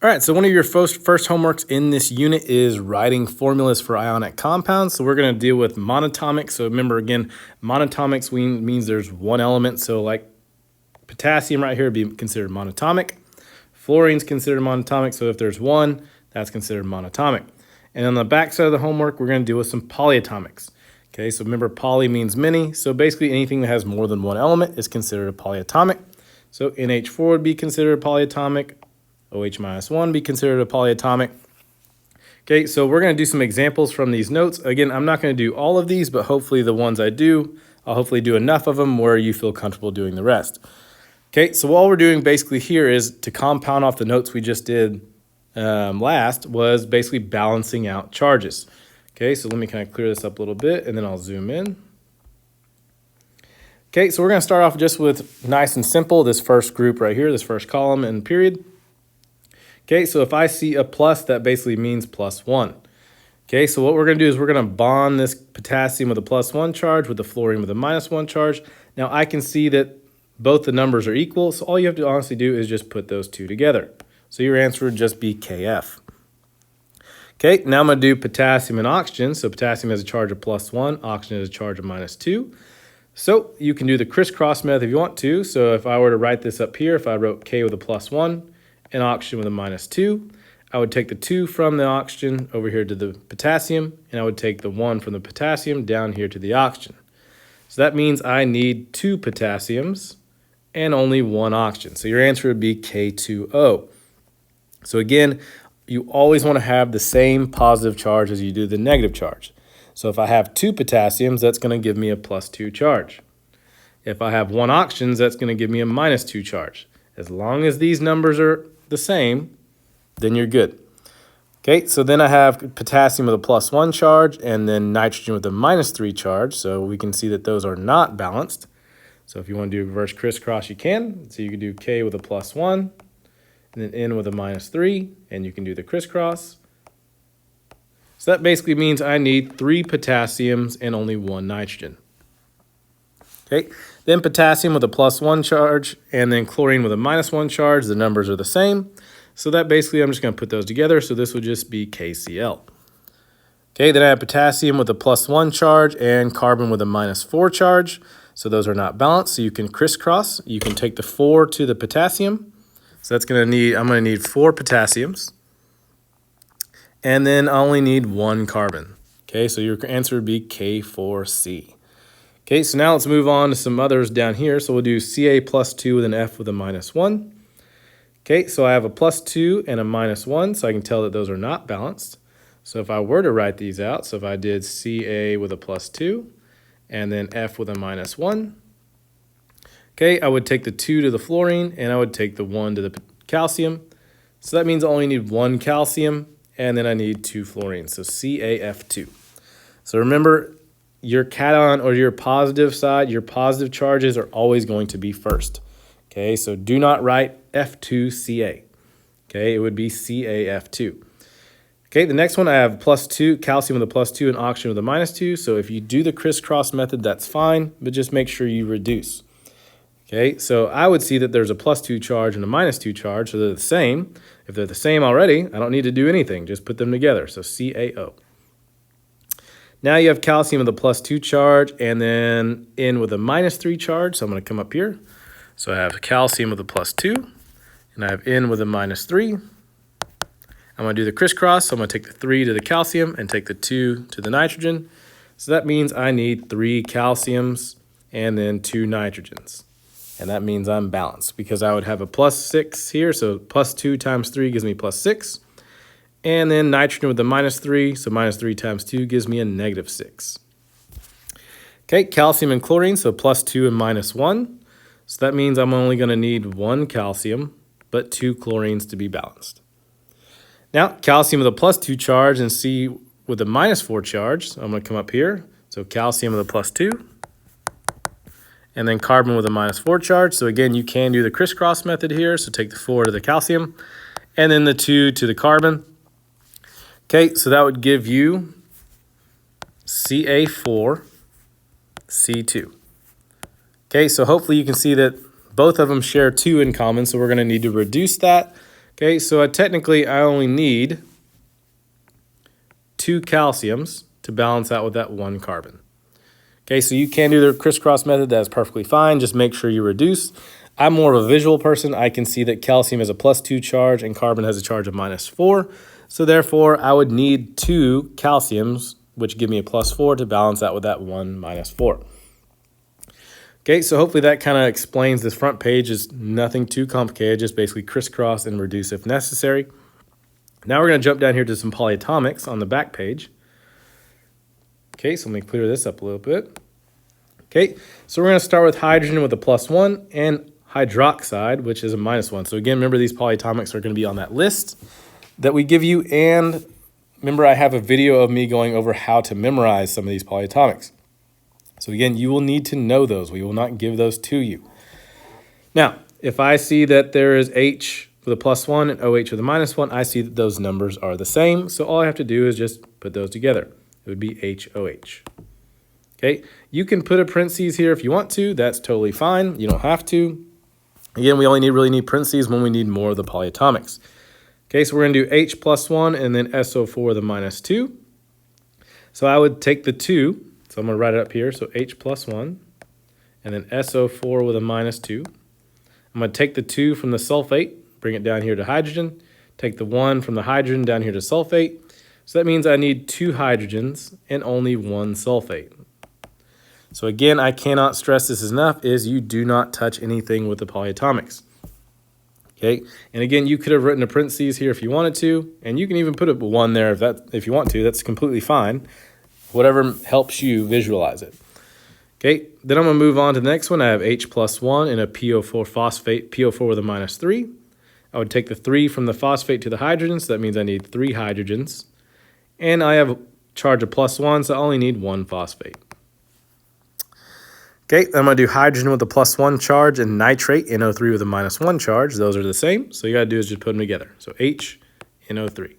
All right, so one of your first homeworks in this unit is writing formulas for ionic compounds. So we're going to deal with monatomic. So remember, again, monatomics means there's one element. So like potassium right here would be considered monatomic. Fluorine's considered monatomic. So if there's one, that's considered monatomic. And on the back side of the homework, we're going to deal with some polyatomics. Okay, so remember, poly means many. So basically anything that has more than one element is considered a polyatomic. So NH4 would be considered a polyatomic. OH-1 be considered a polyatomic. Okay, so we're going to do some examples from these notes. Again, I'm not going to do all of these, but hopefully the ones I do, I'll hopefully do enough of them where you feel comfortable doing the rest. Okay, so all we're doing basically here is to compound off the notes we just did last was basically balancing out charges. Okay, so let me kind of clear this up a little bit and then I'll zoom in. Okay, so we're going to start off just with nice and simple, this first group right here, this first column and period. Okay, so if I see a plus, that basically means +1. Okay, so what we're going to do is we're going to bond this potassium with a +1 charge with the fluorine with a -1 charge. Now I can see that both the numbers are equal, so all you have to honestly do is just put those two together. So your answer would just be KF. Okay, now I'm going to do potassium and oxygen. So potassium has a charge of +1, oxygen has a charge of -2. So you can do the crisscross method if you want to. So if I were to write this up here, if I wrote K with a +1, and oxygen with a -2, I would take the 2 from the oxygen over here to the potassium, and I would take the 1 from the potassium down here to the oxygen. So that means I need 2 potassiums and only 1 oxygen. So your answer would be K2O. So again, you always want to have the same positive charge as you do the negative charge. So if I have 2 potassiums, that's going to give me a +2 charge. If I have 1 oxygen, that's going to give me a -2 charge. As long as these numbers are the same, then you're good. Okay, so then I have potassium with a +1 charge and then nitrogen with a -3 charge. So we can see that those are not balanced. So if you want to do reverse crisscross, you can. So you can do K with a +1 and then N with a -3, and you can do the crisscross. So that basically means I need 3 potassiums and only 1 nitrogen. Okay, then potassium with a +1 charge and then chlorine with a -1 charge. The numbers are the same. So that basically, I'm just going to put those together. So this would just be KCl. Okay, then I have potassium with a +1 charge and carbon with a -4 charge. So those are not balanced. So you can crisscross. You can take the 4 to the potassium. So that's going to need, I'm going to need 4 potassiums. And then I only need 1 carbon. Okay, so your answer would be K4C. Okay, so now let's move on to some others down here. So we'll do Ca +2 with an F with a -1. Okay, so I have a +2 and a -1, so I can tell that those are not balanced. So if I were to write these out, so if I did Ca with a +2 and then F with a -1, okay, I would take the 2 to the fluorine and I would take the 1 to the calcium. So that means I only need 1 calcium and then I need 2 fluorines, so CaF2. So remember, your cation or your positive side, your positive charges are always going to be first. Okay, so do not write F2Ca. Okay, it would be CaF2. Okay, the next one I have +2, calcium with a +2 and oxygen with a -2. So if you do the crisscross method, that's fine, but just make sure you reduce. Okay, so I would see that there's a +2 charge and a -2 charge, so they're the same. If they're the same already, I don't need to do anything, just put them together, so CaO. Now you have calcium with a +2 charge and then N with a -3 charge. So I'm going to come up here. So I have calcium with a +2 and I have N with a -3. I'm going to do the crisscross. So I'm going to take the 3 to the calcium and take the 2 to the nitrogen. So that means I need 3 calciums and then 2 nitrogens. And that means I'm balanced because I would have a +6 here. So +2 times 3 gives me +6. And then nitrogen with a -3, so -3 times 2 gives me a -6. Okay, calcium and chlorine, so +2 and -1. So that means I'm only going to need 1 calcium, but 2 chlorines to be balanced. Now, calcium with a +2 charge and C with a -4 charge. So I'm going to come up here. So calcium with a +2. And then carbon with a -4 charge. So again, you can do the crisscross method here. So take the 4 to the calcium and then the 2 to the carbon. Okay, so that would give you Ca4C2. Okay, so hopefully you can see that both of them share 2 in common, so we're going to need to reduce that. Okay, so technically I only need 2 calciums to balance out with that 1 carbon. Okay, so you can do the crisscross method. That's perfectly fine. Just make sure you reduce. I'm more of a visual person. I can see that calcium has a +2 charge and carbon has a charge of -4. So therefore, I would need 2 calciums, which give me a +4 to balance out with that 1 -4. Okay, so hopefully that kind of explains this front page. Is nothing too complicated, just basically crisscross and reduce if necessary. Now we're going to jump down here to some polyatomics on the back page. Okay, so let me clear this up a little bit. Okay, so we're going to start with hydrogen with a +1 and hydroxide, which is a -1. So again, remember these polyatomics are going to be on that list that we give you. And remember, I have a video of me going over how to memorize some of these polyatomics. So again, you will need to know those. We will not give those to you. Now, if I see that there is H with a +1 and OH with a -1, I see that those numbers are the same. So all I have to do is just put those together. It would be HOH. Okay, you can put a parentheses here if you want to. That's totally fine. You don't have to. Again, we only really need parentheses when we need more of the polyatomics. Okay, so we're going to do H +1 and then SO4 with a -2. So I would take the 2. So I'm going to write it up here. So H +1 and then SO4 with a -2. I'm going to take the 2 from the sulfate, bring it down here to hydrogen, take the 1 from the hydrogen down here to sulfate. So that means I need 2 hydrogens and only 1 sulfate. So again, I cannot stress this enough, is you do not touch anything with the polyatomics. Okay, and again, you could have written a parentheses here if you wanted to, and you can even put a 1 there if you want to. That's completely fine. Whatever helps you visualize it. Okay, then I'm going to move on to the next one. I have H +1 and a PO4 phosphate, PO4 with a -3. I would take the 3 from the phosphate to the hydrogen, so that means I need 3 hydrogens. And I have a charge of +1, so I only need 1 phosphate. Okay, I'm going to do hydrogen with a +1 charge and nitrate, NO3 with a -1 charge. Those are the same, so you got to do is just put them together. So HNO3.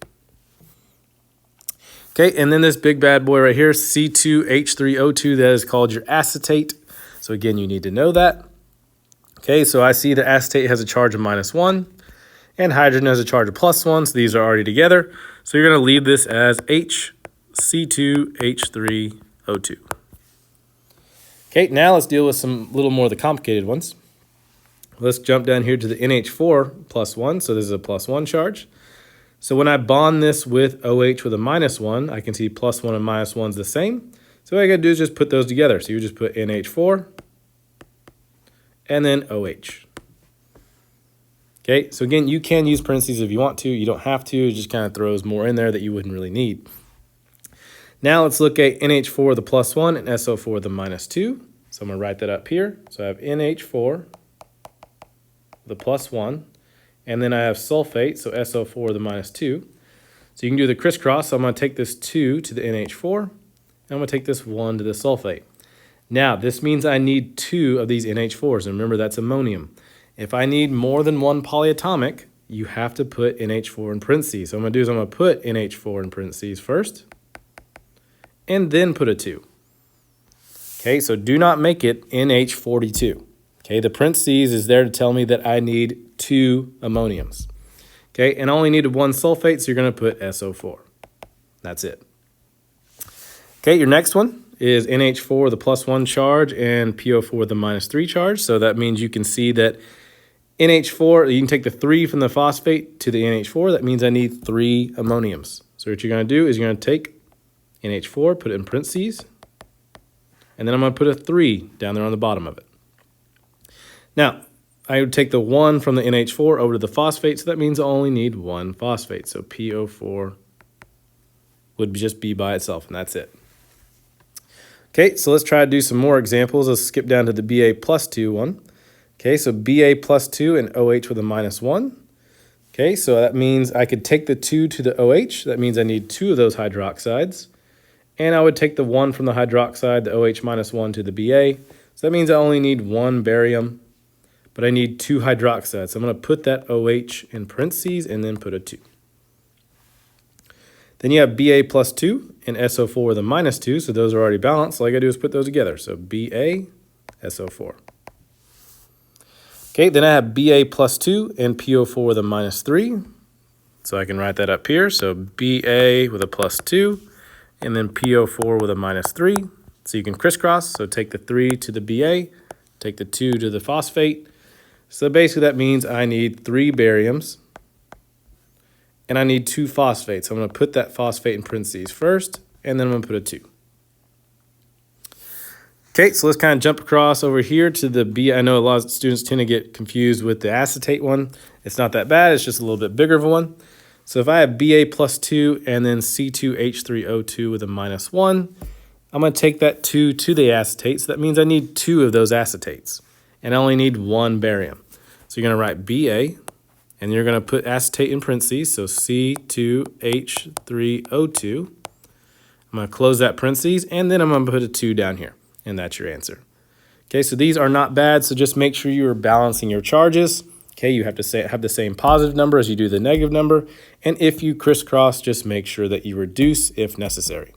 Okay, and then this big bad boy right here, C2H3O2, that is called your acetate. So again, you need to know that. Okay, so I see that acetate has a charge of -1 and hydrogen has a charge of +1, so these are already together. So you're going to leave this as HC2H3O2. Okay, now let's deal with some little more of the complicated ones. Let's jump down here to the NH4 +1, so this is a +1 charge. So when I bond this with OH with a -1, I can see +1 and -1's the same. So what I got to do is just put those together. So you just put NH4 and then OH. Okay, so again, you can use parentheses if you want to. You don't have to. It just kind of throws more in there that you wouldn't really need. Now let's look at NH4 with a +1 and SO4 with a -2. So I'm going to write that up here. So I have NH4 with a +1. And then I have sulfate, so SO4 with a -2. So you can do the crisscross. So I'm going to take this 2 to the NH4, and I'm going to take this 1 to the sulfate. Now, this means I need 2 of these NH4s, and remember, that's ammonium. If I need more than 1 polyatomic, you have to put NH4 in parentheses. So what I'm going to do is I'm going to put NH4 in parentheses first, and then put a 2. Okay, so do not make it NH42. Okay, the parentheses is there to tell me that I need 2 ammoniums. Okay, and I only needed 1 sulfate, so you're going to put SO4. That's it. Okay, your next one is NH4 with a +1 charge and PO4 with a -3 charge. So that means you can see that NH4, you can take the 3 from the phosphate to the NH4. That means I need 3 ammoniums. So what you're going to do is you're going to take NH4, put it in parentheses, and then I'm going to put a 3 down there on the bottom of it. Now, I would take the 1 from the NH4 over to the phosphate, so that means I only need 1 phosphate. So PO4 would just be by itself, and that's it. Okay, so let's try to do some more examples. Let's skip down to the Ba +2 one. Okay, so Ba +2 and OH with a -1. Okay, so that means I could take the 2 to the OH. That means I need 2 of those hydroxides. And I would take the 1 from the hydroxide, the OH -1 to the Ba. So that means I only need 1 barium, but I need 2 hydroxides. So I'm going to put that OH in parentheses and then put a 2. Then you have Ba +2 and SO4 with a -2, so those are already balanced. All I got to do is put those together. So Ba, SO4. Okay, then I have Ba plus 2 and PO4 with a minus 3. So I can write that up here. So Ba with a plus 2 and then PO4 with a minus 3. So you can crisscross. So take the 3 to the Ba, take the 2 to the phosphate. So basically that means I need 3 bariums and I need 2 phosphates. So I'm going to put that phosphate in parentheses first, and then I'm going to put a 2. Okay, so let's kind of jump across over here to the B. I know a lot of students tend to get confused with the acetate one. It's not that bad. It's just a little bit bigger of a one. So if I have Ba plus 2 and then C2H3O2 with a minus 1, I'm going to take that 2 to the acetate. So that means I need 2 of those acetates, and I only need 1 barium. So you're going to write Ba, and you're going to put acetate in parentheses, so C2H3O2. I'm going to close that parentheses, and then I'm going to put a 2 down here. And that's your answer. Okay, so these are not bad, so just make sure you are balancing your charges. Okay, you have to have the same positive number as you do the negative number. And if you crisscross, just make sure that you reduce if necessary.